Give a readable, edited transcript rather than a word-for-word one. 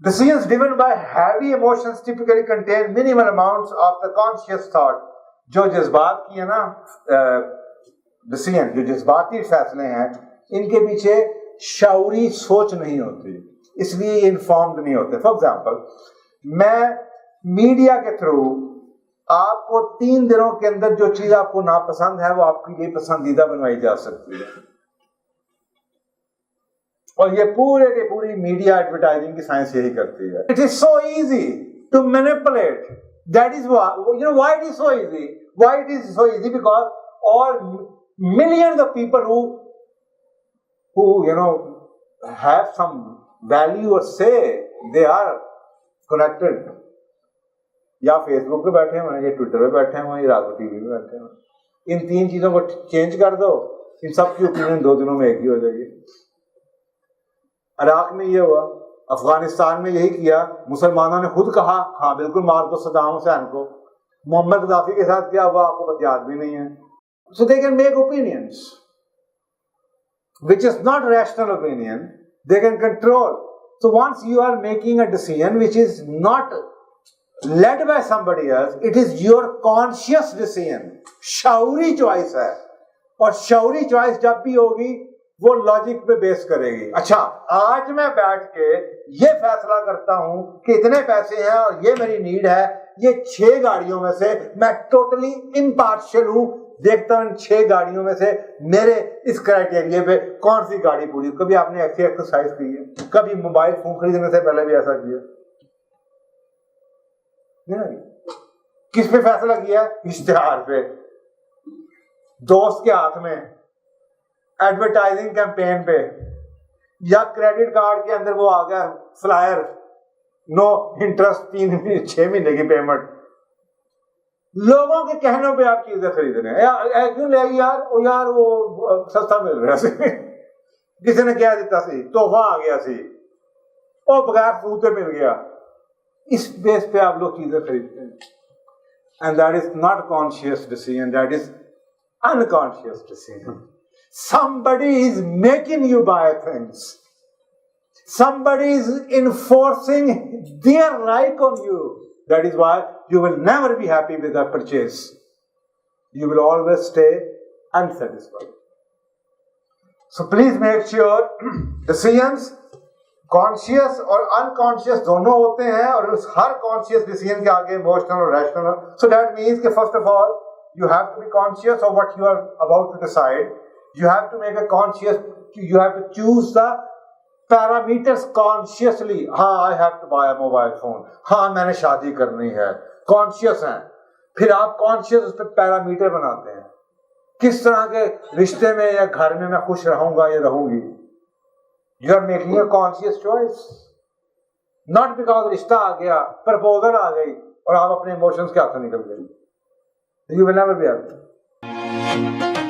Decisions driven by heavy emotions typically contain minimal amounts of the conscious thought. जो जज्बात की है ना डिसीजन, जो जज्बाती फैसले हैं, इनके पीछे शऊरी सोच नहीं होती, इसलिए ये इन्फॉर्म्ड नहीं होते. फॉर एग्जाम्पल, मैं मीडिया के थ्रू आपको 3 दिनों के अंदर जो चीज आपको नापसंद है वो आपके लिए पसंदीदा बनवाई जा सकती है. और ये पूरे के पूरी मीडिया एडवर्टाइजिंग की साइंस यही करती है. It is so easy to manipulate. That is why it is so easy. Why it is so easy? Because all millions of people who have some value or say, they are connected. या Facebook पे बैठे हुए हैं, या Twitter पे बैठे हुए हैं, या राजो टीवी पे बैठे हुए हैं. इन 3 चीजों को चेंज कर दो, इन सब की ओपिनियन 2 दिनों में एक ही हो जाएगी. इराक में ये हुआ, अफगानिस्तान में यही किया. मुसलमानों ने खुद कहा हाँ बिल्कुल मार दो सद्दाम हुसैन को. मोहम्मद गद्दाफी के साथ क्या हुआ आपको बस याद भी नहीं है. So they can make opinions, which is not rational opinion. They can control. So once you are making a decision which is not led by somebody else, it is your conscious decision. शऊरी choice है, और शऊरी choice जब भी होगी वो logic पे base करेगी. अच्छा, आज मैं बैठ के ये फैसला करता हूं कि इतने पैसे हैं और ये मेरी नीड है, ये 6 गाड़ियों में से मैं टोटली इम्पार्शियल हूं, देखता हूं 6 गाड़ियों में से मेरे इस क्राइटेरिया पे कौन सी गाड़ी पूरी. कभी आपने ऐसी एक्सरसाइज की है? कभी मोबाइल फोन खरीदने से पहले भी ऐसा किया? किस पे फैसला किया? इश्तिहार पे, दोस्त के हाथ में, एडवर्टाइजिंग कैंपेन पे, या क्रेडिट कार्ड के अंदर वो आ गया फ्लायर, नो इंटरेस्ट 6 महीने की पेमेंट. लोगों के कहने पे आप चीजें खरीद रहे हैं. क्यों ले यार? ओ यार वो सस्ता मिल रहा है. किसी ने क्या दिता सी, तोहफा आ गया सी, और बगैर सूद पे मिल गया. इस बेस पे आप लोग चीजें खरीदते हैं. And that is not conscious decision, that is unconscious decision. Somebody is making you buy things. Somebody is enforcing their right on you. That is why you will never be happy with a purchase. You will always stay unsatisfied. So please make sure decisions conscious और unconscious दोनों होते हैं, और उस हर conscious decision के आगे emotional और rational. So that means कि first of all you have to be conscious of what you are about to decide. You have to make a conscious, you have to choose the parameters consciously. हाँ, I have to buy a mobile phone. हाँ, मैंने शादी करनी है. Conscious हैं. फिर आप conscious उस पर पैरामीटर बनाते हैं. किस तरह के रिश्ते में या घर में मैं खुश रहूंगा या रहूंगी. You are making a conscious choice. Not because रिश्ता आ गया, प्रपोजल आ गई, और आप अपने इमोशंस के हाथों निकल गए. You will never be happy.